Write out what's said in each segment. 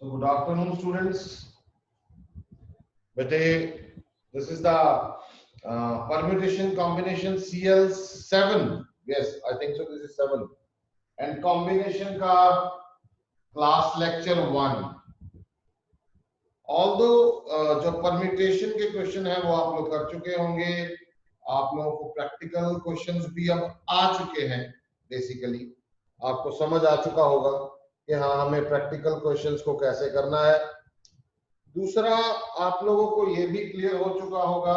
So good afternoon, students. Bete, this is the permutation combination CL7. Yes, I think so. This is 7. And combination का class lecture 1. Although जो permutation के question है वो आप लोग कर चुके होंगे, आप लोगों को practical questions भी अब आ चुके हैं. Basically, आपको समझ आ चुका होगा कि हाँ हमें practical questions को कैसे करना है. दूसरा, आप लोगों को ये भी क्लियर हो चुका होगा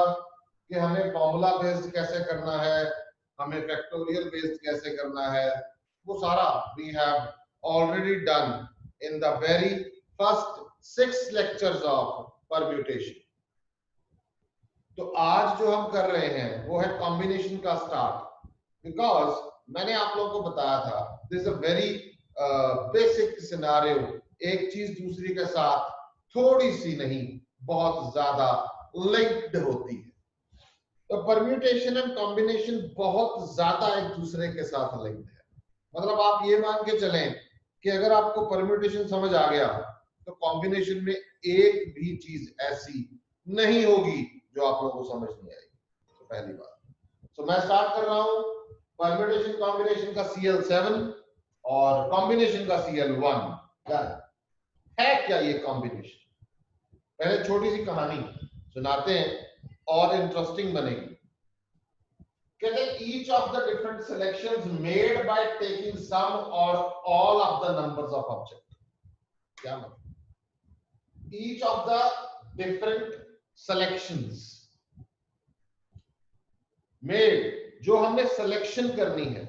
कि हमें फॉर्मूला बेस्ड कैसे करना है, हमें फैक्टोरियल बेस्ड कैसे करना है. वो सारा we have already done in the very first 6 lectures of permutation. तो आज जो हम कर रहे हैं वो है कॉम्बिनेशन का स्टार्ट. बिकॉज मैंने आप लोगों को बताया था this is a very basic scenario. एक चीज दूसरी के साथ थोड़ी सी नहीं बहुत ज्यादा लिंक्ड होती है. तो परम्यूटेशन एंड कॉम्बिनेशन बहुत ज्यादा एक दूसरे के साथ लिंक्ड है. मतलब आप ये मान के चलें कि अगर आपको परम्यूटेशन समझ आ गया तो कॉम्बिनेशन में एक भी चीज ऐसी नहीं होगी जो आप लोगों को समझ नहीं आएगी. तो पहली बात, तो मैं स्टार्ट कर रहा हूं परम्यूटेशन कॉम्बिनेशन का CL7 और कॉम्बिनेशन का CL1. है क्या ये कॉम्बिनेशन? पहले छोटी सी कहानी सुनाते हैं और इंटरेस्टिंग बनेगी. कहते हैं each of the different selections made by taking some or all of the numbers of object. क्या मतलब? Each of the different selections made, जो हमने selection करनी है.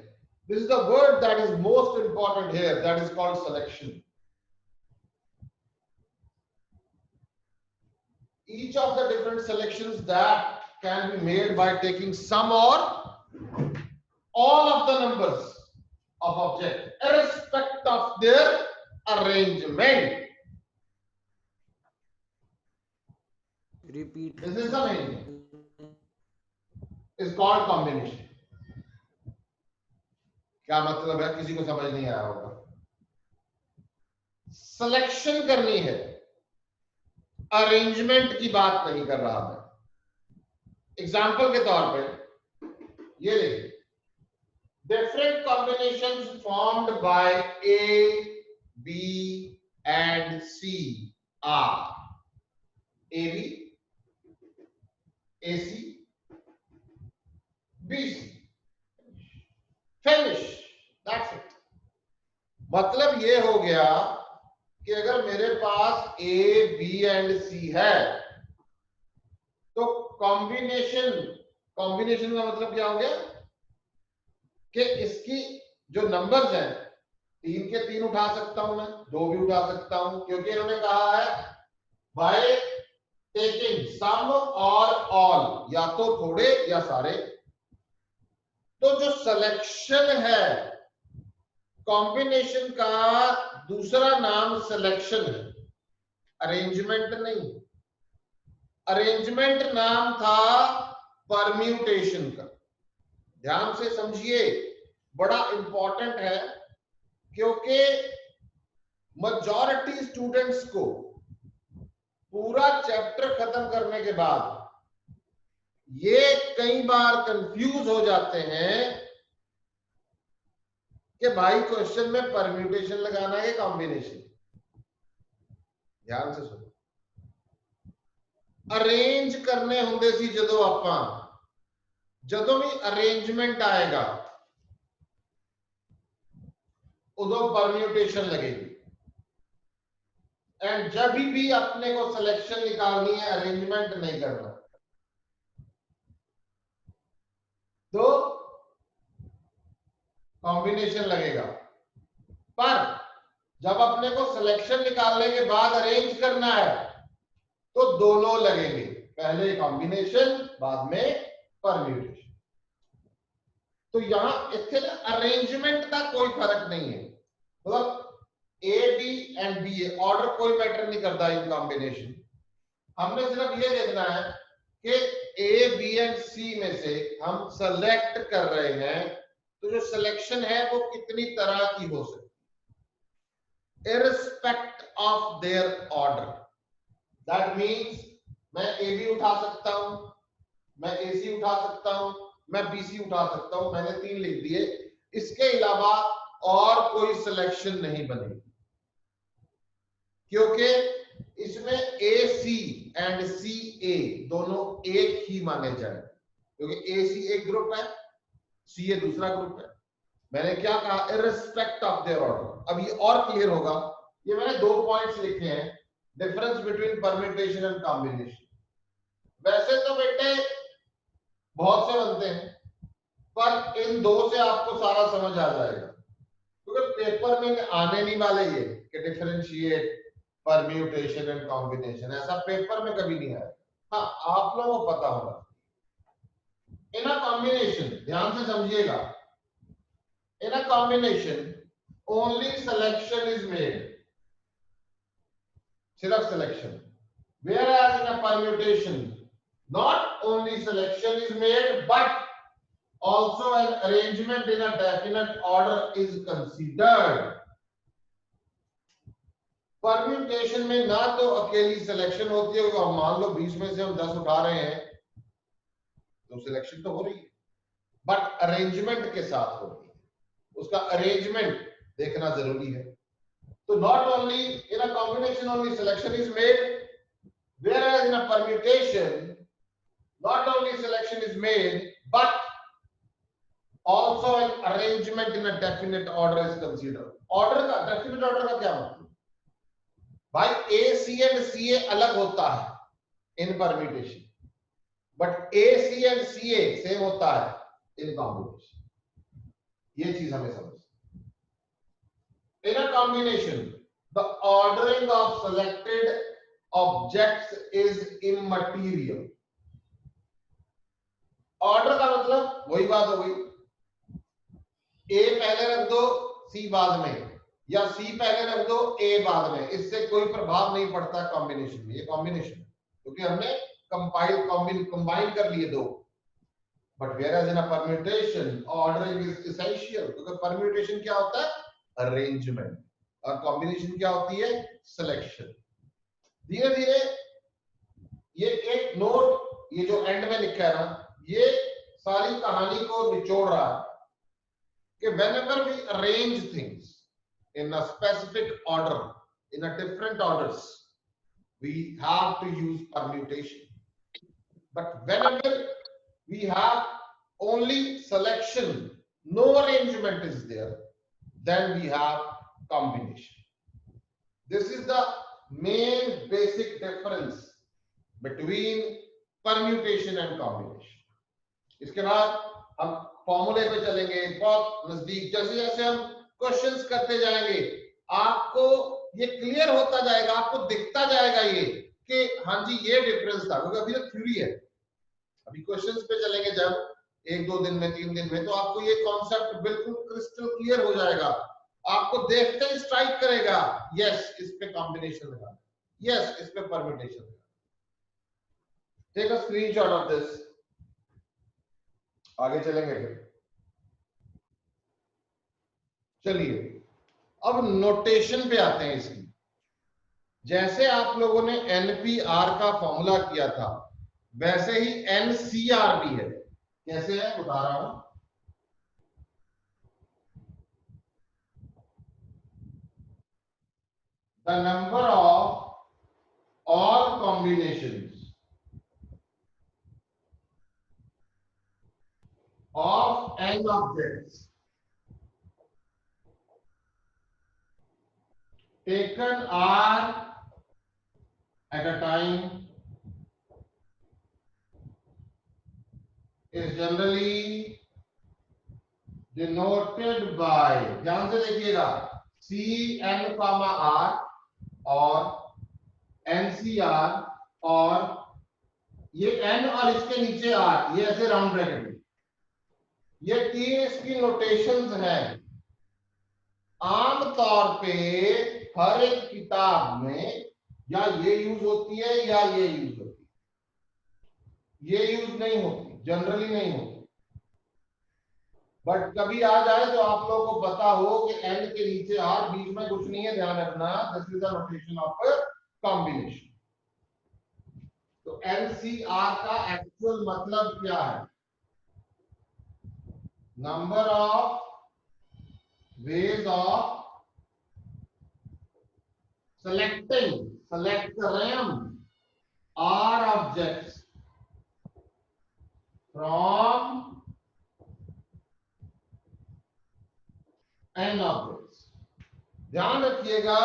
This is the word that is most important here, that is called selection. Each of the different selections that can be made by taking some or all of the numbers of object irrespective of their arrangement. Repeat. This is the meaning. Is called combination. क्या मतलब है? किसी को समझ नहीं आया होगा. Selection करनी है, अरेंजमेंट की बात नहीं कर रहा मैं. एग्जाम्पल के तौर पे ये देखिए, different combinations formed by A, B and C are AB, AC, BC. Finish. That's it. मतलब ये हो गया कि अगर मेरे पास A, B and C है तो कॉम्बिनेशन का मतलब क्या हो गया कि इसकी जो नंबर्स हैं 3 के 3 उठा सकता हूं मैं, 2 भी उठा सकता हूं, क्योंकि इन्होंने कहा है बाय टेकिंग सम और ऑल, या तो थोड़े या सारे. तो जो सिलेक्शन है कॉम्बिनेशन का दूसरा नाम सिलेक्शन है, अरेंजमेंट नहीं. अरेंजमेंट नाम था परम्यूटेशन का. ध्यान से समझिए, बड़ा इंपॉर्टेंट है, क्योंकि मेजॉरिटी स्टूडेंट्स को पूरा चैप्टर खत्म करने के बाद ये कई बार कंफ्यूज हो जाते हैं कि भाई क्वेश्चन में परम्यूटेशन लगाना है कॉम्बिनेशन. ध्यान से सुनो. अरेंज करने होंगे सी जदों आपां, जदों भी अरेंजमेंट आएगा उदों परम्यूटेशन लगेगी. एंड जब भी अपने को सिलेक्शन निकालनी है, अरेंजमेंट नहीं करना, तो कॉम्बिनेशन लगेगा. पर जब अपने को सिलेक्शन निकालने के बाद अरेंज करना है तो दोनों लगेंगे, पहले कॉम्बिनेशन बाद में परम्यूटेशन. तो यहां इतने अरेंजमेंट का कोई फर्क नहीं है. मतलब A, B and B order कोई मैटर नहीं करता इन कॉम्बिनेशन. हमने सिर्फ ये देखना है कि A, B एंड C में से हम सेलेक्ट कर रहे हैं, तो जो सिलेक्शन है वो कितनी तरह की हो सकती है. irrespect of their order. That means मैं AB उठा सकता हूं, मैं AC उठा सकता हूं, मैं BC उठा सकता हूं, मैंने 3 लिख दिए, इसके अलावा और कोई सिलेक्शन नहीं बनेगी, क्योंकि इसमें AC एंड CA दोनों एक ही माने जाए, क्योंकि AC एक ग्रुप है, CA दूसरा ग्रुप है। मैंने क्या कहा, इररिस्पेक्ट ऑफ देयर ऑर्डर। अब ये और क्लियर होगा, ये मैंने 2 पॉइंट्स लिखे हैं, difference between permutation and combination. वैसे तो बेटे बहुत से बनते हैं, पर इन 2 से आपको सारा समझ आ जाएगा, क्योंकि पेपर में आने नहीं वाले ये कि डिफरेंशिएट परम्यूटेशन एंड कॉम्बिनेशन, ऐसा पेपर में कभी नहीं आया। हाँ, आप लोगों को पता होगा। इन अ कॉम्बिनेशन, ध्यान से समझिएगा, in a combination only selection is made, सिर्फ selection, whereas in a permutation not only selection is made but also an arrangement in a definite order is considered. Permutation में ना तो अकेली सिलेक्शन होती है, अब मान लो 20 में से हम 10 उठा रहे हैं तो सिलेक्शन तो हो रही है, बट अरेंजमेंट के साथ हो रही है, उसका अरेंजमेंट देखना जरूरी है। तो not only in a combination only selection is made, whereas in a permutation not only selection is made but also an arrangement in a definite order is considered. Order का, डेफिनेट ऑर्डर का क्या मतलब भाई, A, C and CA अलग होता है in permutation, but A, C and CA same होता है इन कॉम्बिनेशन। ये चीज हमें समझ। In a combination, the ordering of selected objects is immaterial. Order का मतलब वही बात हो गई, A पहले रख दो, C बाद में, या C पहले रख दो, A बाद में, इससे कोई प्रभाव नहीं पड़ता कॉम्बिनेशन में। ये कॉम्बिनेशन क्योंकि हमने कंबाइन कर लिए दो। But whereas in a permutation ordering is essential, क्योंकि परम्यूटेशन क्या होता है, अरेंजमेंट, और कॉम्बिनेशन क्या होती है, सिलेक्शन। धीरे धीरे ये एक नोट, ये जो एंड में लिखा है ना, ये सारी कहानी को निचोड़ रहा है कि whenever we arrange things in a specific order, in a different orders, we have to use permutation. But whenever we have only selection, no arrangement is there, then we have combination. This is the main basic difference between permutation and combination. इसके बाद हम फॉर्मूले पे चलेंगे, बहुत नजदीक। जैसे जैसे हम क्वेश्चंस करते जाएंगे आपको ये क्लियर होता जाएगा, आपको दिखता जाएगा ये कि हाँ जी ये डिफरेंस था, क्योंकि अभी तो थ्योरी है। अभी क्वेश्चंस पे चलेंगे जब 1-2 दिन में, 3 दिन में, तो आपको ये कॉन्सेप्ट बिल्कुल क्रिस्टल क्लियर हो जाएगा। आपको देखते ही स्ट्राइक करेगा, यस इस पे कॉम्बिनेशन लगा, यस इस पे परम्यूटेशन लगा। Take a screenshot of this, आगे चलेंगे फिर। चलिए अब नोटेशन पे आते हैं इसकी। जैसे आप लोगों ने एनपीआर का फॉर्मूला किया था, वैसे ही एनसीआर भी है। कैसे है बता रहा हूं। The number of all combinations of n objects taken R at a time is generally denoted by, ध्यान से देखिएगा, CN, R और NCR, और ये N और इसके नीचे R, ये ऐसे राउंड ब्रैकेट में, ये 3 इसकी नोटेशंस हैं। आमतौर पे हर एक किताब में या ये यूज होती है या ये यूज होती है, ये यूज नहीं होती, जनरली नहीं होती। बट कभी आ जाए तो आप लोगों को पता हो कि एन के नीचे LCR, बीच में कुछ नहीं है, ध्यान रखना, this is the notation of combination. तो LCR का एक्चुअल मतलब क्या है? Number of ways of select random R objects from n objects। ध्यान रखिएगा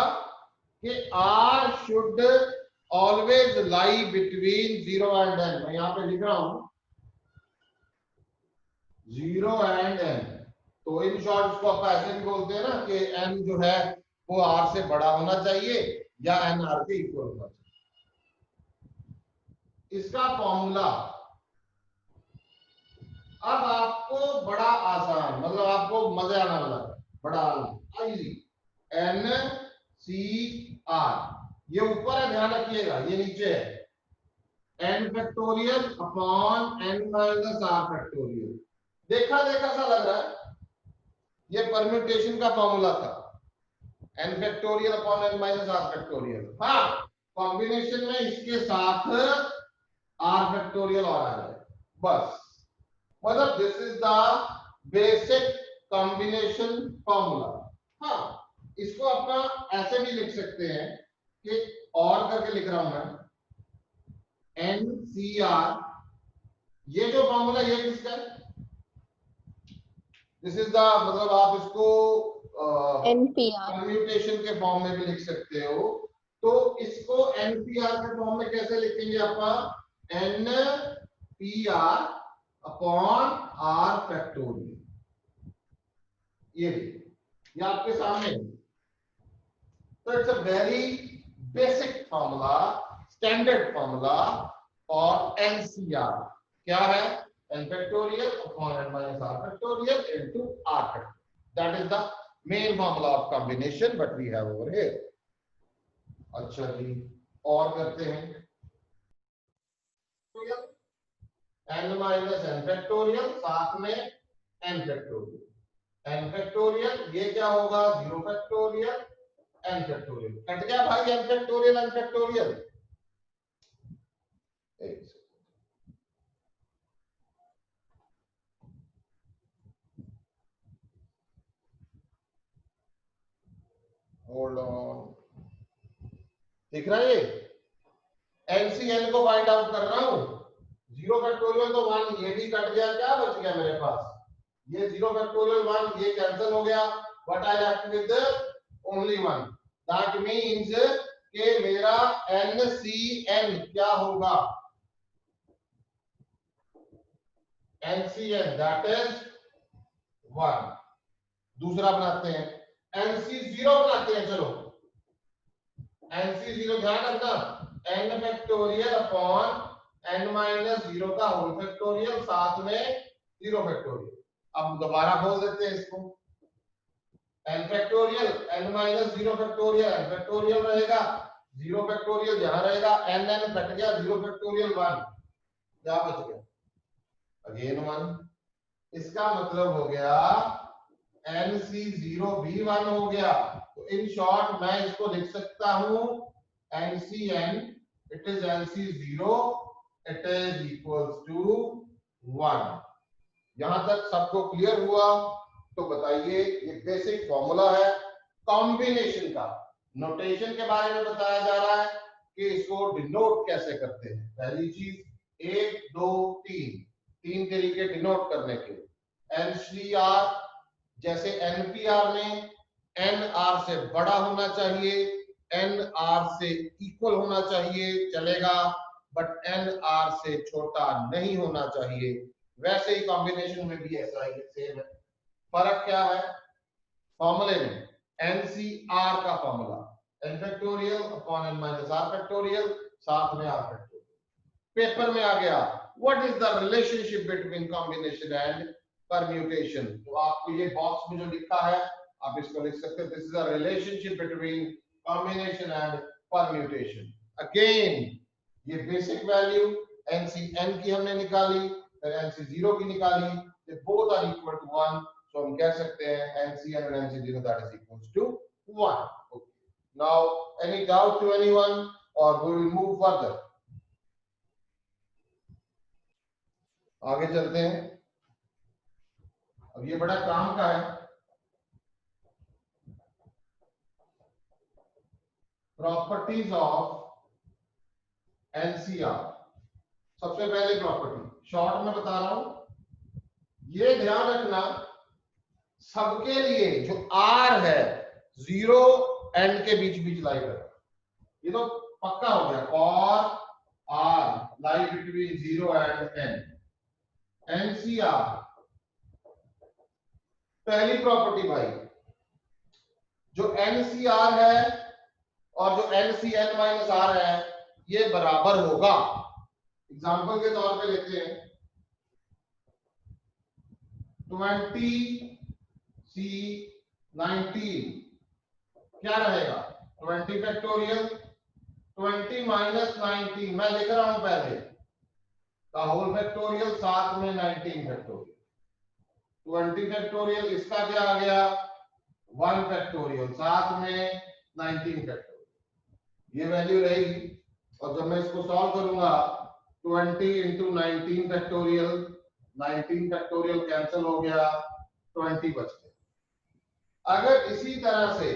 कि R should always lie between 0 and n। मैं यहां पे लिख रहा हूं 0 and n। तो इन शॉर्ट इसको आप ऐसे भी बोलते हैं ना कि n जो है वो R से बड़ा होना चाहिए या n R के इक्वल होना चाहिए। इसका फॉर्मूला अब आपको बड़ा आसान, मतलब आपको मजे आने वाला, बड़ा इजी। एन सी आर, ये ऊपर है, ध्यान रखिएगा, ये नीचे है। n factorial upon n minus r factorial. देखा देखा सा लग रहा है, ये परम्यूटेशन का फॉर्मूला था, n factorial upon n minus r factorial. हाँ, कॉम्बिनेशन में इसके साथ r फैक्टोरियल और आ जाए बस। मतलब this is the basic combination formula. हाँ, इसको अपना ऐसे भी लिख सकते हैं कि और करके लिख रहा हूं मैं, NCR, ये जो फॉर्मूला ये किसका है? दिस इज द, मतलब आप इसको NPR परम्यूटेशन के फॉर्म में भी लिख सकते हो। तो इसको NPR के फॉर्म में कैसे लिखेंगे आप? NPR upon R factorial. ये आपके सामने। तो it's a very basic formula, standard formula और NCR क्या है? n factorial upon n minus r factorial into r factorial. That is the main formula of combination what we have over here. अच्छा जी, और करते हैं n minus n factorial साथ में n factorial। n factorial ये क्या होगा? 0 factorial n factorial। कट गया भाई n factorial n factorial। Hold on, दिख रहा है? ये एनसीएन को फाइंड आउट कर रहा हूं। 0 फैक्टोरियल तो 1, ये भी कट गया, क्या बच गया मेरे पास? ये 0 फैक्टोरियल 1, ये कैंसिल हो गया। What I left with only 1। That means कि मेरा एनसीएन क्या होगा? NCN that is 1। दूसरा बनाते हैं, NC0 बनाते हैं। चलो NC0 ध्यान रखना, n factorial upon n minus 0 का होल फैक्टोरियल साथ में 0 फैक्टोरियल। अब दोबारा खोल देते हैं इसको, n factorial n minus 0 factorial, n factorial रहेगा, 0 फैक्टोरियल यहां रहेगा, n कट गया, 0 फैक्टोरियल 1, क्या बच गया? अगेन 1। इसका मतलब हो गया NC0 भी 1 हो गया। तो इन शॉर्ट मैं इसको लिख सकता हूं NCN, it is NC0, it is equals to 1। यहां तक सबको क्लियर हुआ? तो बताइए, ये बेसिक फॉर्मूला है कॉम्बिनेशन का। नोटेशन के बारे में बताया जा रहा है कि इसको डिनोट कैसे करते हैं। पहली चीज 1 2 3 तरीके डिनोट करने के। NCR जैसे NPR में NR से बड़ा होना चाहिए, NR से इक्वल होना चाहिए, चलेगा, बट NR से छोटा नहीं होना चाहिए। वैसे ही कॉम्बिनेशन में भी ऐसा ही सेम है। फर्क क्या है? फॉर्मूले में NCR का formula n factorial upon n minus r factorial साथ में r फैक्टोरियल। पेपर में आ गया what is the relationship between combination and permutation. तो आपको ये बॉक्स में जो लिखा है आप इसको लिख सकते हैं, this is a relationship between combination and permutation. Again ये बेसिक वैल्यू NCN की हमने निकाली, फिर NC0 की निकाली, they both are equal to 1, so हम कह सकते हैं NCN and NC0 that is equals to 1. Okay. Now any doubt to anyone or we will move further? आगे चलते हैं। अब ये बड़ा काम का है। Properties of NCR. सबसे पहले प्रॉपर्टी शॉर्ट में बता रहा हूं, ये ध्यान रखना सबके लिए जो आर है 0 एंड के बीच बीच लाई कर, ये तो पक्का हो गया। और r lie between 0 and n. NCr पहली प्रॉपर्टी भाई, जो एनसीआर है और जो एनसीएन माइनस आर है ये बराबर होगा। एग्जांपल के तौर पे लेते हैं 20C19 क्या रहेगा 20 फैक्टोरियल 20 माइनस 19 मैं लिख रहा हूं पहले का होल फैक्टोरियल साथ में 19 फैक्टोरियल 20 फैक्टोरियल इसका क्या आ गया 1 फैक्टोरियल साथ में 19 फैक्टोरियल, ये वैल्यू रहेगी। और जब मैं इसको सॉल्व करूंगा 20 इंटू 19 फैक्टोरियल 19 फैक्टोरियल कैंसिल हो गया 20 बच गया। अगर इसी तरह से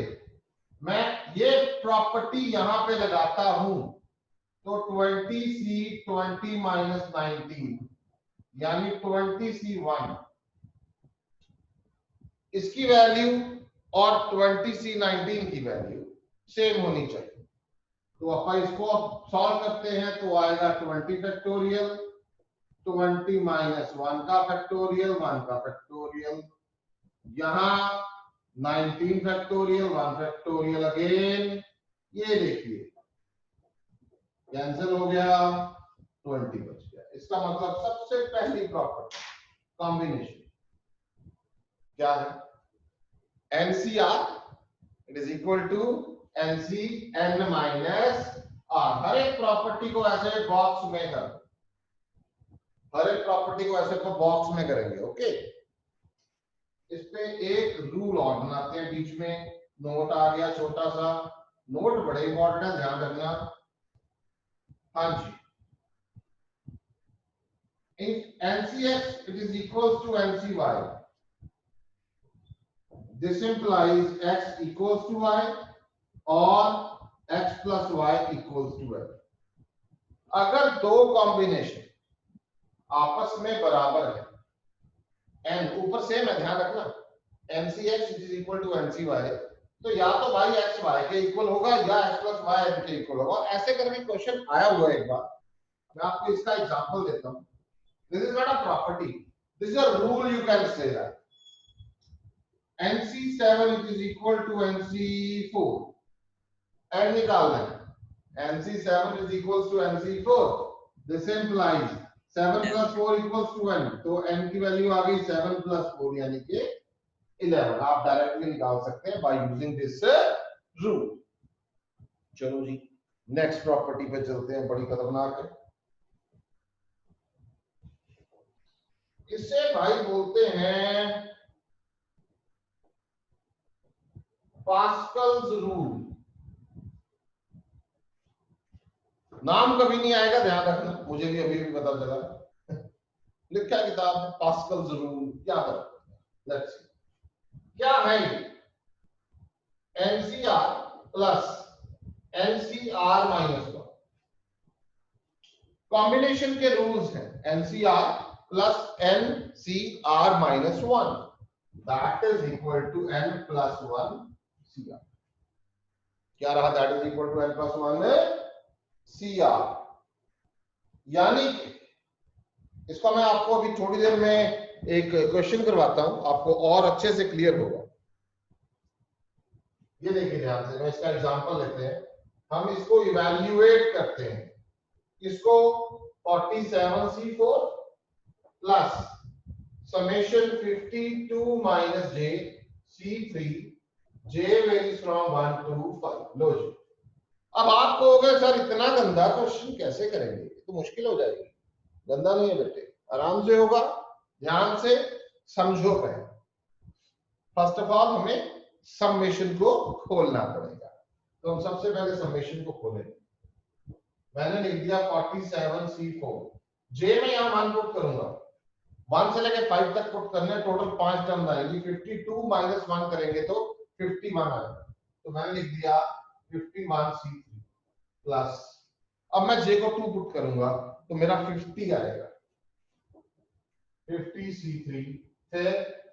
मैं ये प्रॉपर्टी यहां पे लगाता हूं तो 20C 20 माइनस 19 यानी 20C1 इसकी वैल्यू और 20C19 की वैल्यू सेम होनी चाहिए। तो अपन इसको सॉल्व करते हैं तो आएगा 20 फैक्टोरियल 20 माइनस 1 का फैक्टोरियल 1 का फैक्टोरियल, यहां 19 फैक्टोरियल 1 फैक्टोरियल अगेन, ये देखिए कैंसिल हो गया 20 बच गया। इसका मतलब सबसे पहली प्रॉपर्टी कॉम्बिनेशन क्या है nCr it is equal to nCn minus r. हर एक प्रॉपर्टी को ऐसे बॉक्स में कर, हर एक प्रॉपर्टी को ऐसे बॉक्स में करेंगे। ओके, इस पे एक रूल और बनाते हैं बीच में, नोट आ गया छोटा सा, नोट बड़े इंपॉर्टेंट है ध्यान रखना। हाँ जी, if NCX it is equals to NCY, this implies X equals to Y और X plus Y equals to X। अगर दो कॉम्बिनेशन आपस में बराबर है, एन ऊपर सेम है ध्यान रखना, NCX is equal to NCY, तो या तो भाई X Y के इक्वल होगा या X plus Y N के इक्वल होगा। और ऐसे करके क्वेश्चन आया हुआ है एक बार, मैं आपको इसका एग्जांपल देता हूं। This is not a property, this is a rule, you can say that NC7 is equal to NC4 and निकालना है NC7 is equals to NC4, this implies 7 plus 4 equals to n, तो n की value आ गई 7 plus 4 यानी कि 11। आप directly निकाल सकते हैं बाय यूजिंग दिस रूल। चलो जी नेक्स्ट प्रॉपर्टी पे चलते हैं, बड़ी खतरनाक है। इसे भाई बोलते हैं पास्कल्स रूल। नाम कभी नहीं आएगा ध्यान रखना, मुझे भी अभी भी पता चला, लिखा किताब में पास्कल्स रूल, क्या करते हैं क्या है NCR plus NCR minus 1 combination के रूल्स हैं NCR plus NCR minus 1 that is equal to N plus 1 CR। क्या रहा that is equal to N plus 1 CR। यानी इसका मैं आपको अभी थोड़ी देर में एक क्वेश्चन करवाता हूं, आपको और अच्छे से क्लियर होगा। ये देखिए ध्यान से, मैं इसका एग्जांपल लेते हैं, हम इसको इवैल्यूएट करते हैं, इसको 47C4 plus summation 52 minus j C3 j varies from 1 to 5। लो जी, अब आप कहोगे सर इतना गंदा क्वेश्चन कैसे करेंगे, तो मुश्किल हो जाएगी। गंदा नहीं है बेटे, आराम से होगा, ध्यान से समझो। पहले फर्स्ट ऑफ ऑल हमें समेशन को खोलना पड़ेगा। तो हम सबसे पहले समेशन को खोलें। मैंने लिख दिया 47C4। जे में यहां मान पुट करूंगा, 1 से लेके 5 तक पुट करने, टोटल 5 टर्म आएंगी। 52 माइनस 1 करेंगे तो 51 आएगा। तो मैंने लिख दिया 51C3 प्लस, अब मैं जे को 2 पुट करूंगा तो मेरा 50 आएगा, 50C3, फिर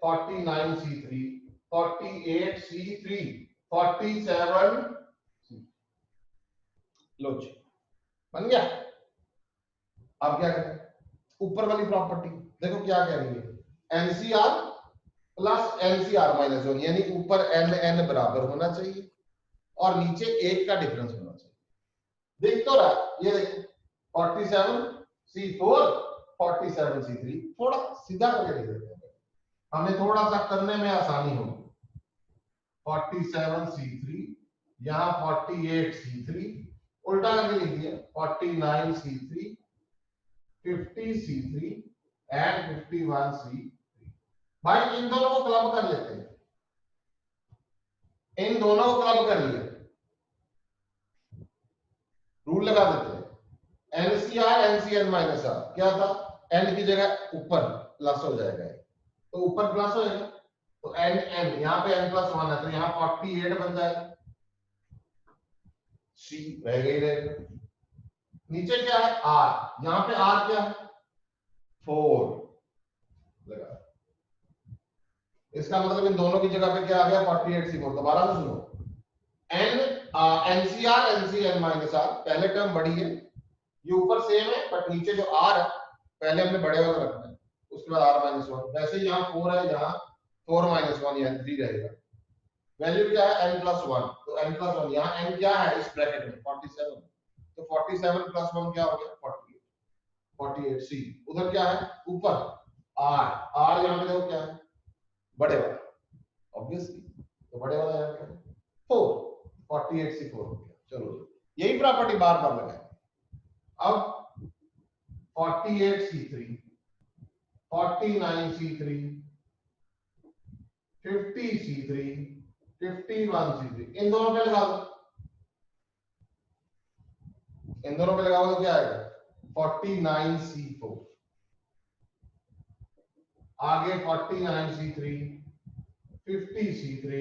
49C3, 48C3, 47, लो जी बन गया। अब क्या करें, ऊपर वाली प्रॉपर्टी देखो क्या कह रही है, एनसीआर प्लस एनसीआर माइनस 1, यानी ऊपर एन एन बराबर होना चाहिए और नीचे 1 का डिफरेंस होना चाहिए। देख तो रहा, ये देखो 47C4, 47C3, थोड़ा सीधा करके लिख देते हैं, हमें थोड़ा सा करने में आसानी होगी। 47C3, यहां 48C3, उल्टा करके लिख दिया 49C3, 50C3 एंड 51C3। भाई इन दोनों को क्लब कर लेते हैं, इन दोनों को क्लब कर लिया, रूल लगा देते हैं, एनसीआर एनसीएन माइनस आर, क्या था, एन की जगह ऊपर प्लस हो जाएगा, तो ऊपर प्लस हो जाएगा, तो एन एन, यहां पे n प्लस 1 है तो यहां 48 बन जाएगा, सी रह गई रहेगा। नीचे क्या है, आर, यहां पे आर क्या है, 4 लगा। इसका मतलब इन दोनों की जगह पे क्या आ गया, 48C4। दोबारा से सुनो, n nCr nCn minus r, पहले टर्म बड़ी है, ये ऊपर सेम है बट नीचे जो आर है पहले हमने बड़े वाला रखना है, उसके बाद आर माइनस 1। वैसे यहाँ 4 है, यहाँ 4 माइनस 1 यानी 3 रहेगा। वैल्यू क्या है, n प्लस 1, तो n प्लस 1, यहाँ n क्या है इस ब्रैकेट में, 47, तो 47 प्लस 1 क्या हो गया, 48, 48C। उधर क्या है ऊपर r, r यहाँ पे देखो क्या है, बड़े वाला, ऑब्वियसली, तो बड़े वाला यहाँ क्या है 4, 48C4 हो गया। चलो यही प्रॉपर्टी बार बार लगाए। अब 48C3, 49C3, 50C3, 51C3, इन दोनों पे लगा दो, इन दोनों पे लगाओ तो क्या आएगा 49C4, आगे 49C3, 50C3,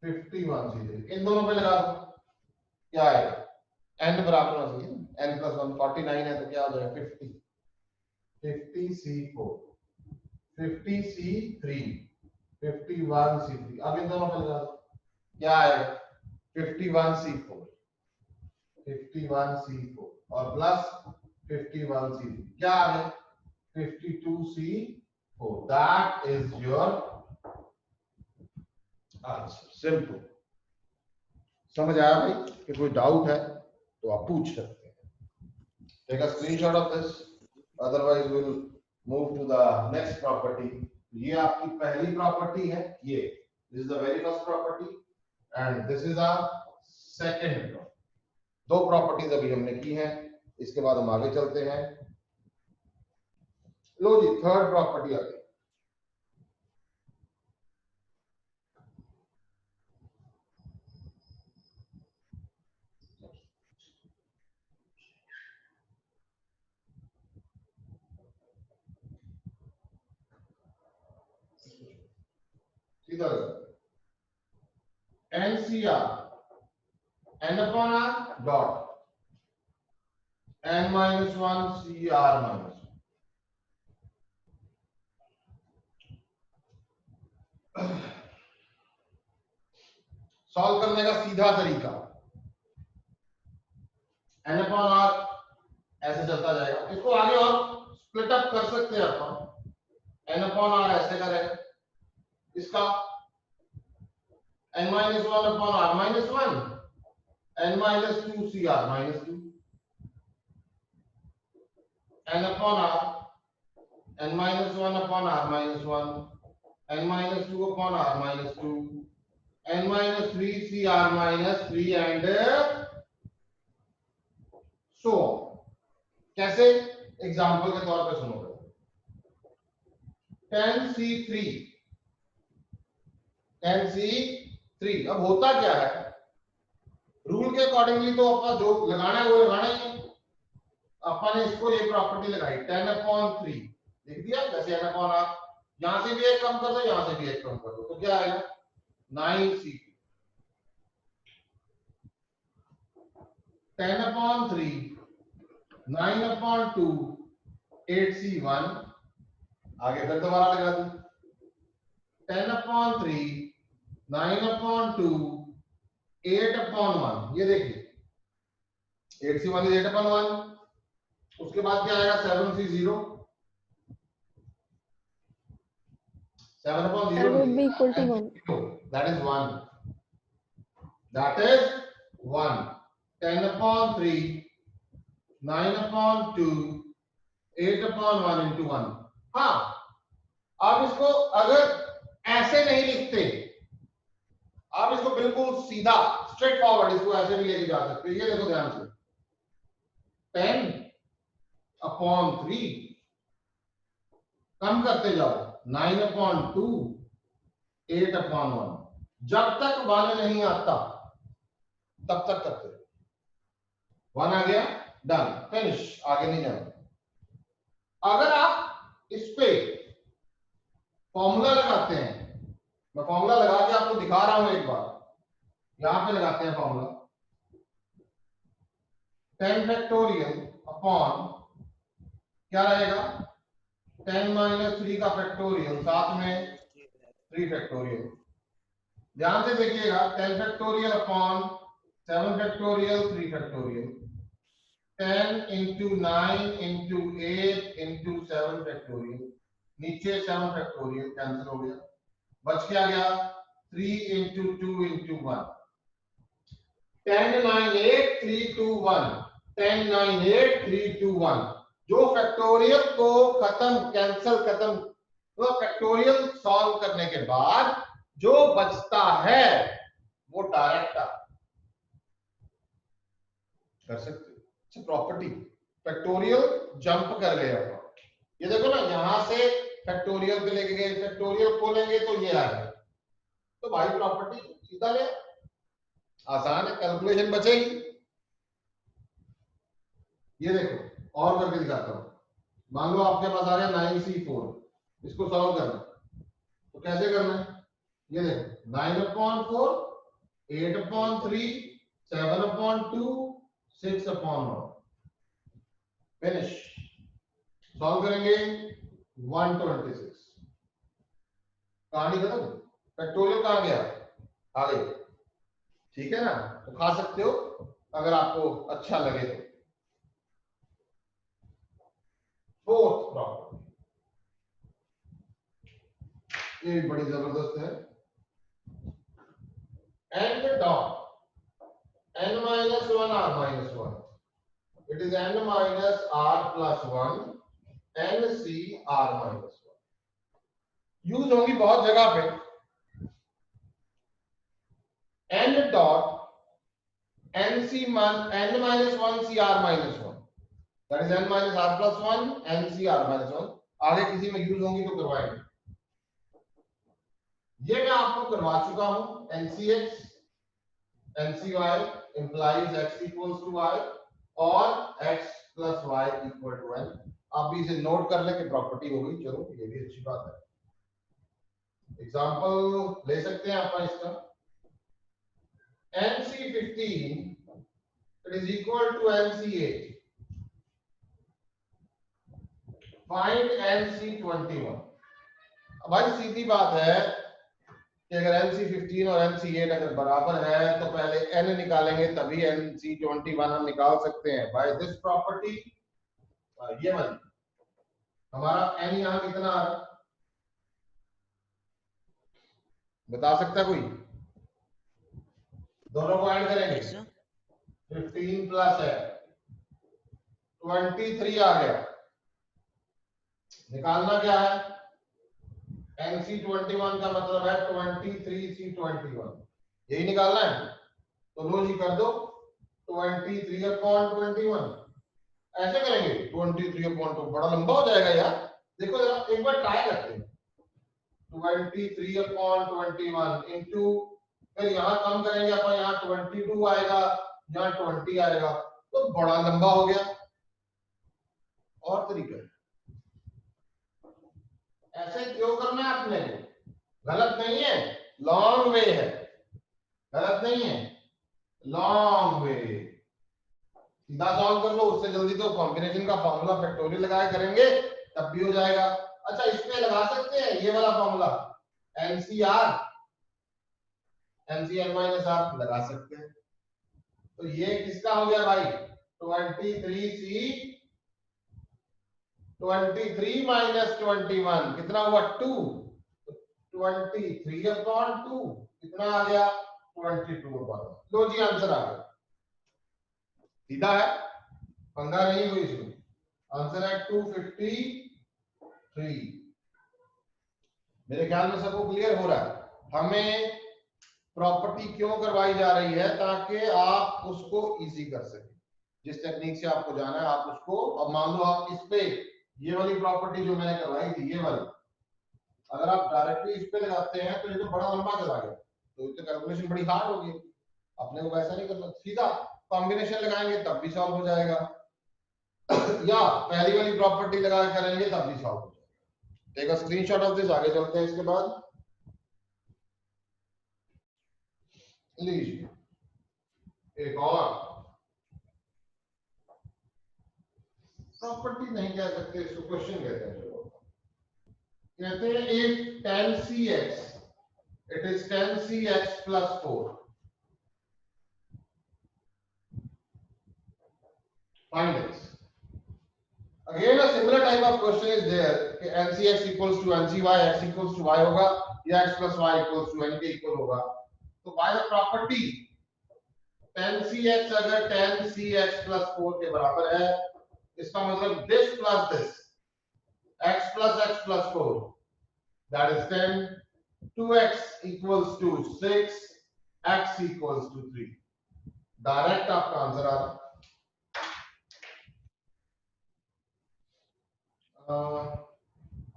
51C3, इन दोनों पे लगा दो, क्या आएगा, n बराबर होना चाहिए, n प्लस 1, 49 है तो क्या हो जाएगा 50, 50C4, 50C3, 51C3, अब इन दोनों पे लगा दो, क्या आएगा 51C4, 51C4 और प्लस 51C3, क्या आ गया 52C4। That is your answer, simple. समझ आया भाई, कि कोई डाउट है तो आप पूछ सकते हैं। Take a screenshot of this, otherwise will move to the next property. ये आपकी पहली प्रॉपर्टी है, ये this is the very first property and this is a second property. दो प्रॉपर्टीज अभी हमने की हैं, इसके बाद हम आगे चलते हैं। लो जी, थर्ड प्रॉपर्टी आ गई। सीधा NCR n upon r dot n minus 1 CR minus 1। Solve करने का सीधा तरीका, n upon r ऐसे चलता जाएगा, इसको आगे और स्प्लिट अप कर सकते हैं अपन, n upon r ऐसे करें, इसका n minus 1 upon r minus 1, n minus 2 CR minus 2, n upon r, n minus 1 upon r minus 1, n minus 2 upon r minus 2, n minus 3 CR minus 3 and so on। कैसे, example के तौर पे सुनो, 10C3, 10C 3। अब होता क्या है, rule के अकॉर्डिंगली तो अपना जो लगाना है वो लगाना ही है। अपन ने इसको ये प्रॉपर्टी लगाई 10/3 लिख दिया, जैसे n/r, यहां से भी एक कम कर दो, यहां से भी एक कम कर दो, तो क्या आएगा 9c 10/3 9/2 8c1। आगे फिर दोबारा लगा दी 10/3 9/2 8/1। ये देखिए 8c1 is 8/1। उसके बाद क्या आएगा 7c0 7/0 That would be equal to 1. that is 1, that is 1 10/3 9/2 8/1 into 1। हाँ, आप इसको अगर ऐसे नहीं लिखते, आप इसको बिल्कुल सीधा स्ट्रेट फॉरवर्ड इसको ऐसे भी लेके जा सकते हो। ये देखो ध्यान से 10/3 कम करते जाओ 9/2 8/1। जब तक 1 नहीं आता तब तक करते रहो। 1 आ गया, डन, फिनिश, आगे नहीं जाना। अगर आप इस पे फॉर्मूला लगाते हैं, मैं फॉर्मूला लगा के आपको दिखा रहा हूं एक बार, यहां पे लगाते हैं फॉर्मूला 10 फैक्टोरियल अपॉन क्या रहेगा 10 - 3 का फैक्टोरियल साथ में 3 फैक्टोरियल। ध्यान से देखिएगा 10 factorial upon 7 factorial 3 factorial 10 into 9 into 8 into 7 factorial, नीचे 7 फैक्टोरियल कैंसिल हो गया, बच क्या गया 3 into 2 into 1 10 9 8 3 2 1 10 9 8 3 2 1। जो फैक्टोरियल को खत्म कैंसिल खत्म तो फैक्टोरियल सॉल्व करने के बाद जो बचता है वो डायरेक्ट कर सकते हो। प्रॉपर्टी फैक्टोरियल जंप कर गए अपन, ये देखो ना, यहां से फैक्टोरियल पे लेके गए, फैक्टोरियल खोलेंगे तो ये आ गया, तो भाई प्रॉपर्टी सीधा ले, आसान है, कैलकुलेशन बचेगी। ये देखो और करके दिखाता हूं, मान लो आपके पास आ गया 9c4, इसको सॉल्व करना तो कैसे करना है, ये देखो 9/4 8/3 7/2 6/1 फिनिश। सॉल्व करेंगे 126, कहानी खत्म। फैक्टोरियल कहां गया, आ गई, ठीक है ना, तो खा सकते हो अगर आपको अच्छा लगे तो। फोर्थ प्रॉपर्टी ये बड़ी जबरदस्त है, and dot n - 1 r - 1, it is n - r plus 1 n c r - 1। Use होंगी बहुत जगह पे, n dot n - 1 c r - 1, that is n - r plus 1 n c r - 1। आगे किसी में यूज होंगी तो करवाएंगे। ये मैं आपको करवा चुका हूं, NCX NCY implies x equals to y और x plus y equal to n। आप भी इसे नोट कर ले कि प्रॉपर्टी हो गई, चलो ये भी अच्छी बात है। एग्जांपल ले सकते हैं अपन इसका, NC15 it is equal to NC8, find NC21। भाई सीधी बात है कि अगर NC15 और NC8 अगर बराबर है तो पहले n निकालेंगे तभी NC21 हम निकाल सकते हैं। बाय दिस प्रॉपर्टी ये वाली हमारा n यहां कितना आ रहा है बता सकता कोई, दोनों को ऐड करेंगे 15 प्लस है 23 आ गया, निकालना क्या है NC21 का मतलब है 23C21, यही निकालना है, तो लो जी कर दो 23/21, ऐसे करेंगे 23/2, बड़ा लंबा हो जाएगा यार। देखो जरा एक बार ट्राई करते हैं, 23/21 into फिर यहाँ कम करेंगे अपन, यहाँ 22 आएगा, यहाँ 20 आएगा, तो बड़ा लंबा हो गया। और तरीका ऐसे क्यों करना है आपने, गलत नहीं है, लॉन्ग वे है, गलत नहीं है, लॉन्ग वे। सीधा सॉल्व कर लो, उससे जल्दी तो कॉम्बिनेशन का फॉर्मूला फैक्टोरियल लगा के करेंगे तब भी हो जाएगा। अच्छा इसमें लगा सकते हैं ये वाला formula, nCr, nCr minus r लगा सकते हैं। तो ये किसका हो गया भाई, 23c, 23 माइनस 21 कितना हुआ 2, 23/2 कितना आ गया 22/1। लो जी आंसर आ गया, सीधा है, पंगा नहीं कोई इसमें, आंसर है 253। मेरे ख्याल में सबको क्लियर हो रहा है। हमें प्रॉपर्टी क्यों करवाई जा रही है, ताकि आप उसको इजी कर सके, जिस टेक्निक से आपको जाना है आप उसको। अब मान लो आप इस पे ये वाली प्रॉपर्टी जो मैंने करवाई थी, ये वाली, अगर आप डायरेक्टली इस पे लगाते हैं तो ये तो बड़ा लंबा चला गया, तो ये तो कैलकुलेशन बड़ी हार्ड होगी। अपने को वैसा नहीं करना, सीधा कॉम्बिनेशन लगाएंगे तब भी सॉल्व हो जाएगा, या पहली वाली प्रॉपर्टी लगा करेंगे तब भी सॉल्व हो जाएगा। Take a screenshot of this, आगे चलते हैं। इसके बाद लीजिए एक और प्रॉपर्टी, नहीं कह सकते इसको, क्वेश्चन कहते हैं। चलो कहते हैं if 10cx, it is 10cx plus 4, find x. Again a similar type of question is there कि ncx equals to ncy, x equals to y होगा, या x plus y equals to n के equal होगा। तो by the property 10cx अगर 10cx plus 4 के बराबर है, इसका मतलब this plus this, x plus 4, that is 10, 2x equals to 6, x equals to 3। Direct आपका आंसर आ रहा।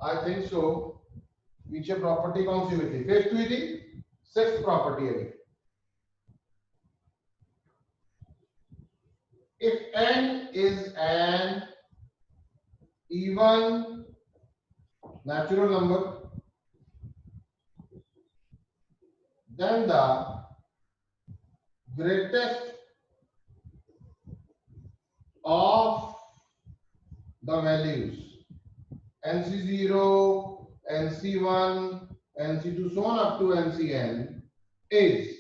I think so. पीछे प्रॉपर्टी कौन सी हुई थी, फिफ्थ हुई थी, सिक्स्थ प्रॉपर्टी है। If n is an even natural number, then the greatest of the values nc0, nc1, nc2 so on up to ncn is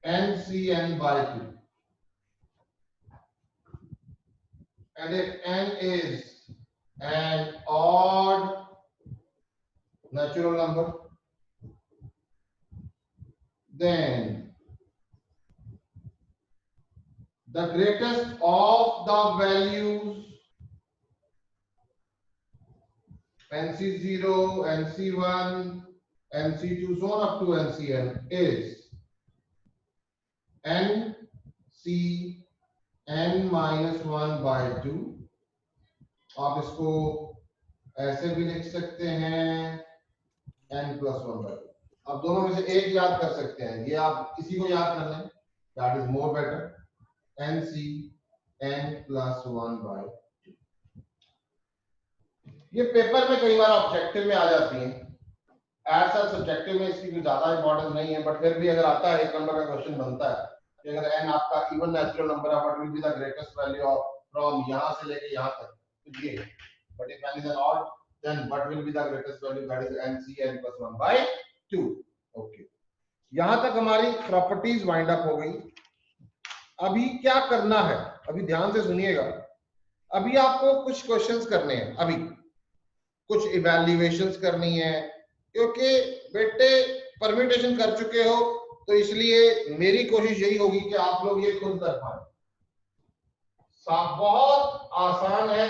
ncn by 2. And if n is an odd natural number, then the greatest of the values nc0, nc1, nc2 so on up to ncn is n minus 1 by 2। आप इसको ऐसे भी लिख सकते हैं n plus 1 by 2। अब दोनों में से एक याद कर सकते हैं, ये आप किसी को याद कर लें, that is more better, nc n plus 1 by 2। ये पेपर में कई बार ऑब्जेक्टिव में आ जाती हैं, ऐसा सब्जेक्टिव में इसकी कोई ज्यादा इंपॉर्टेंस नहीं है, बट फिर भी अगर आता है, एक नंबर का क्वेश्चन बनता है कि अगर n आपका इवन नेचुरल नंबर है, what will be the greatest value of from यहां से लेके यहां तक, तो ये, but if n is an odd then what will be the greatest value, that is ncn plus 1 by 2। Okay, यहां तक हमारी प्रॉपर्टीज वाइंड अप हो गई। अभी क्या करना है, अभी ध्यान से सुनिएगा, अभी आपको कुछ क्वेश्चंस करने हैं, अभी कुछ इवैल्यूएशंस करनी है, क्योंकि बेटे परम्यूटेशन कर चुके हो, तो इसलिए मेरी कोशिश यही होगी कि आप लोग ये खुद कर पाए। बहुत आसान है,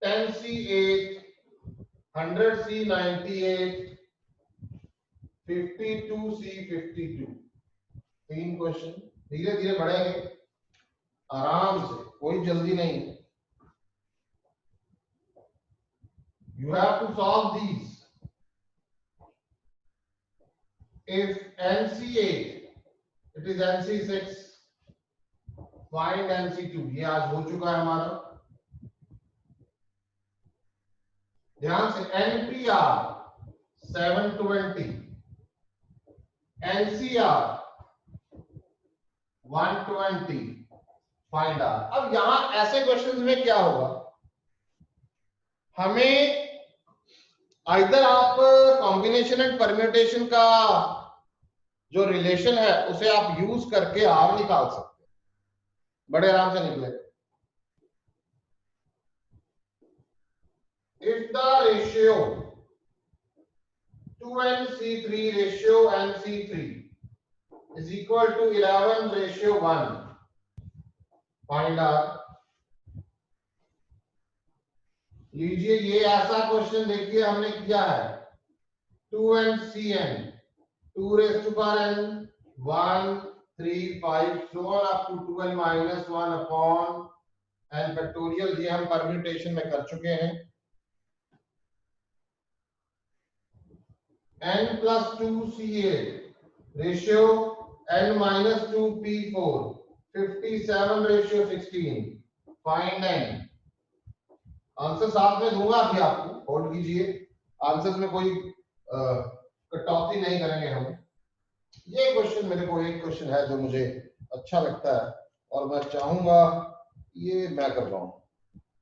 10c8, 100c 98, 52c 52, तीन क्वेश्चन धीरे धीरे बढ़ेंगे, आराम से, कोई जल्दी नहीं है। You have to solve these if NC8 it is NC6 find NC2। ये आज हो चुका है हमारा। ध्यान से NPR 720 NCR 120 फाइंड आर। अब यहां ऐसे क्वेश्चंस में क्या होगा, हमें आइदर आप कॉम्बिनेशन एंड परम्यूटेशन का जो रिलेशन है उसे आप यूज करके आर निकाल सकते हैं, बड़े आराम से निकले। If the ratio 2nC3 ratio nC3 is equal to 11:1 find r. लीजिए ये ऐसा क्वेश्चन देखिए हमने किया है 2nCn 2 raised to power n 1 3 5 so on up to 2n minus 1 upon n factorial। ये हम परम्यूटेशन में कर चुके हैं। n plus 2C8 ratio n minus 2P4 57 ratio 16 find n। Answer साथ में दूंगा अभी आपको, होल्ड कीजिए, आंसर्स में कोई कटौती नहीं करेंगे हम। ये क्वेश्चन मेरे को एक क्वेश्चन है जो मुझे अच्छा लगता है और मैं चाहूंगा ये मैं कर रहा हूं।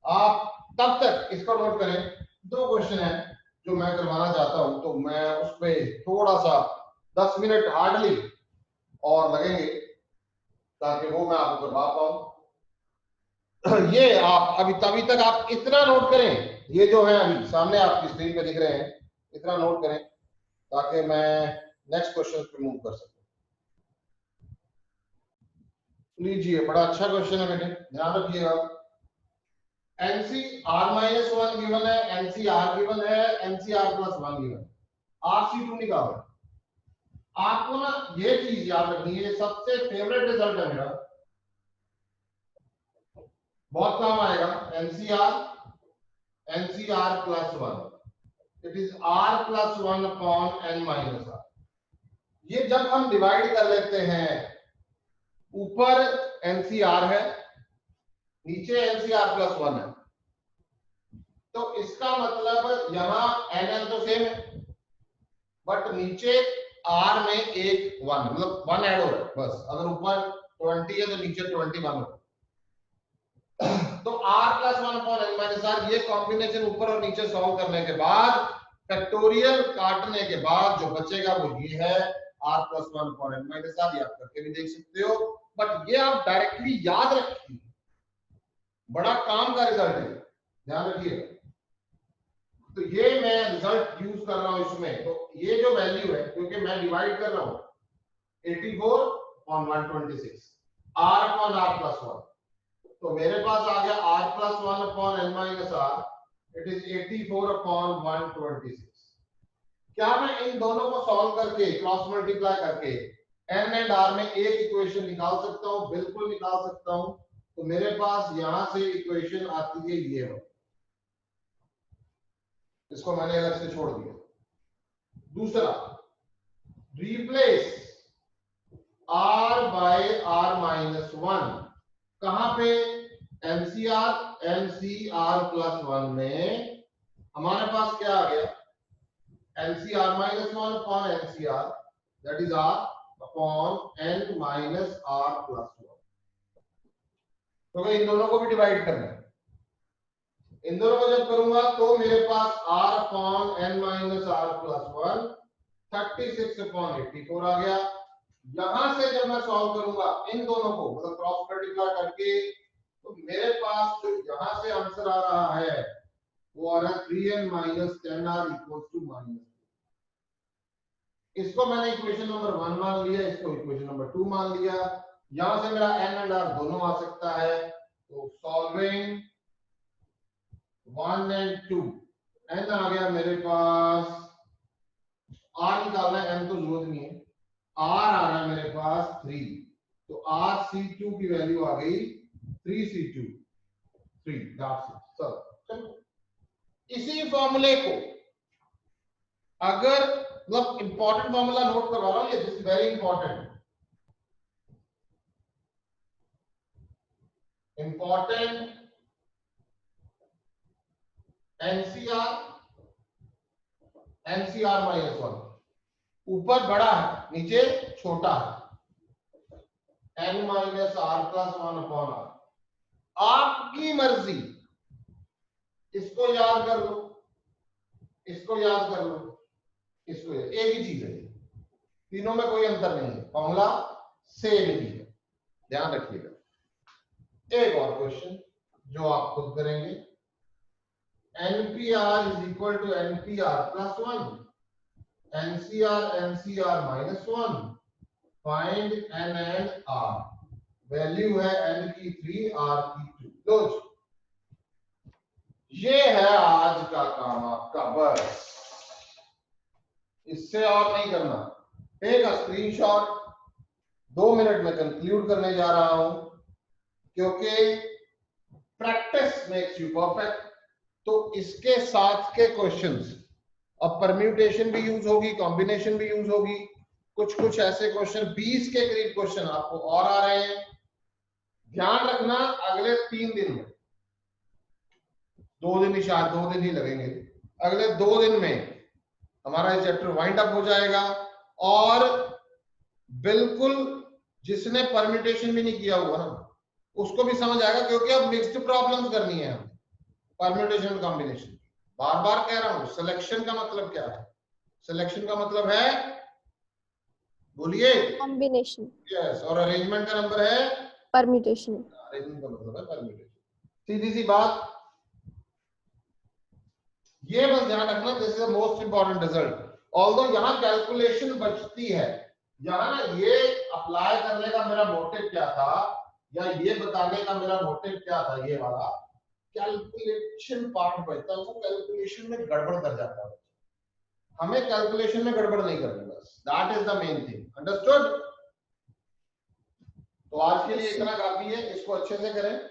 आप तब तक इसको नोट करें, दो क्वेश्चन है जो मैं करवाना चाहता हूं, तो मैं उस पर थोड़ा सा 10 मिनट हार्डली और लगेंगे ताकि वो मैं आपको करवा पाऊं। ये आप अभी तभी तक आप इतना नोट करें, ये जो है अभी सामने आपकी स्क्रीन पे दिख रहे हैं, इतना नोट करें ताकि मैं नेक्स्ट क्वेश्चन पे मूव कर सकूं। लीजिए बड़ा अच्छा क्वेश्चन है बेटे, ध्यान रखिएगा। NCR-1 गिवन है, NCR गिवन है, NCR+1 गिवन है, RC2 निकालो। आपको ना ये चीज याद रखनी है, सबसे फेवरेट रिजल्ट है मेरा, बहुत काम आएगा। NCR+1 it is R+1 upon n minus R। ये जब हम डिवाइड कर लेते हैं, ऊपर NCR है नीचे NCR+1 है, तो इसका मतलब यहाँ NN तो सेम है बट नीचे R में एक 1 मतलब 1 ऐड हो रहा है बस। अगर ऊपर 20 है तो नीचे 21 हो। तो R+1 upon n minus R, ये कॉम्बिनेशन ऊपर और नीचे सॉल्व करने के बाद फैक्टोरियल काटने के बाद जो बचेगा वो ये है R+1 upon n minus R। ये आप करके भी देख सकते हो, बट ये आप डायरेक्टली याद रखिए, बड़ा काम का रिजल्ट है, ध्यान रखिए। तो ये मैं रिजल्ट यूज कर रहा हूं इसमें, तो ये जो वैल्यू है क्योंकि मैं डिवाइड कर रहा हूं 84 अपॉन 126 R अपॉन R+1, तो मेरे पास आ गया R+1 upon n minus R, it is 84 upon 126। क्या मैं इन दोनों को सॉल्व करके क्रॉस मल्टीप्लाई करके n एंड R में एक इक्वेशन निकाल सकता हूं? बिल्कुल निकाल सकता हूं। तो मेरे पास यहां से इक्वेशन आती है ये वाली, इसको मैंने अलग से छोड़ दिया। दूसरा, रिप्लेस R बाय R-1 कहां पे? NCR+1 में हमारे पास क्या आ गया? NCR-1 upon NCR, that is R upon n minus R+1। तो इन दोनों को भी डिवाइड करना है। इन दोनों को जब करूंगा तो मेरे पास R upon n minus R+1 36 upon 84 आ गया। यहां से जब मैं सॉल्व करूंगा इन दोनों को मतलब क्रॉस मल्टीप्लाई करके, तो मेरे पास जो यहां से आंसर आ रहा है वो आ रहा है 3n minus 10R equals to -2। इसको मैंने इक्वेशन नंबर 1 मान लिया, इसको इक्वेशन नंबर 2 मान लिया। यहां से मेरा n एंड r दोनों आ सकता है, तो सॉल्विंग 1 एंड 2, n आ गया मेरे पास, r निकालना है, n तो जरूरत नहीं है, r आ रहा है मेरे पास 3, तो RC2 की वैल्यू आ गई 3C2 3। सर इसी फॉर्मूले को अगर मतलब इंपॉर्टेंट फॉर्मूला नोट करवा रहा हूं, ये this is very important. Important NCR, NCR -1, ऊपर बड़ा है नीचे छोटा है, n - r + 1/r। आपकी मर्जी, इसको याद कर लो, इसको याद कर लो, इसको, एक ही चीज है, तीनों में कोई अंतर नहीं है, फॉर्मूला सेम ही है, ध्यान रखिएगा। एक और क्वेश्चन जो आप खुद करेंगे, NPR = NPR + 1, NCR -1, find n and r, value है n की 3, r की 2। लो ये है आज का काम आपका, बस इससे और नहीं करना। टेक अ स्क्रीनशॉट, 2 मिनट में कंक्लूड करने जा रहा हूं, क्योंकि प्रैक्टिस मेक्स यू परफेक्ट। तो इसके साथ के क्वेश्चंस, अब परम्यूटेशन भी यूज होगी, कॉम्बिनेशन भी यूज होगी, कुछ ऐसे क्वेश्चन 20 के करीब क्वेश्चन आपको और आ रहे हैं। ध्यान रखना अगले 3 दिन में, 2 दिन ही, शायद 2 दिन ही लगेंगे, अगले 2 दिन में हमारा ये चैप्टर वाइंड अप हो जाएगा। और बिल्कुल जिसने परम्यूटेशन भी नहीं किया हुआ ना, उसको भी समझ आएगा, क्योंकि अब मिक्स्ड प्रॉब्लम्स करनी है हमें, परम्यूटेशन कॉम्बिनेशन। बार बार कह रहा हूं, सिलेक्शन का मतलब क्या है? सिलेक्शन का मतलब है, बोलिए, कॉम्बिनेशन। यस, और अरेंजमेंट का नंबर है परम्यूटेशन। अरेंजमेंट का मतलब है परम्यूटेशन। सीधी सी बात, ये बस ध्यान रखना, this is the most important result. Although यहाँ कैलकुलेशन बचती है, यहाँ ना ये अप्लाई करने का मेरा मोटिव क्या था, या ये बताने का मेरा मोटिव क्या था, ये वाला कैलकुलेशन पार्ट बचता है, वो कैलकुलेशन में गड़बड़ कर जाता है। हमें कैलकुलेशन में गड़बड़ नहीं करनी, बस that is the main thing, understood. तो आज के लिए इतना काफी है, इसको अच्छे से करें।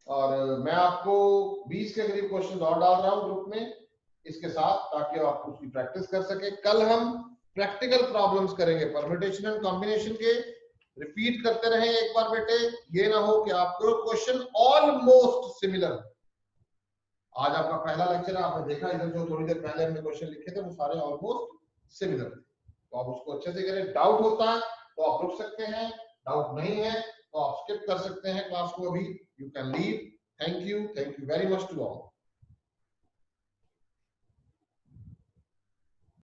और मैं आपको 20 के करीब क्वेश्चन और डाल रहा हूं ग्रुप में इसके साथ, ताकि आप उसकी प्रैक्टिस कर सके। कल हम प्रैक्टिकल प्रॉब्लम्स करेंगे परम्यूटेशन एंड कॉम्बिनेशन के। रिपीट करते रहें एक बार बेटे, ये ना हो कि आपको क्वेश्चन ऑलमोस्ट सिमिलर। आज आपका पहला लेक्चर है, आपने देखा इधर जो थोड़ी देर पहले हमने क्वेश्चन लिखे थे वो सारे ऑलमोस्ट सिमिलर थे। तो आप उसको अच्छे से करें। डाउट होता है तो आप रुक सकते हैं, डाउट नहीं है तो आप स्किप कर सकते हैं क्लास को अभी, you can leave. Thank you very much to all.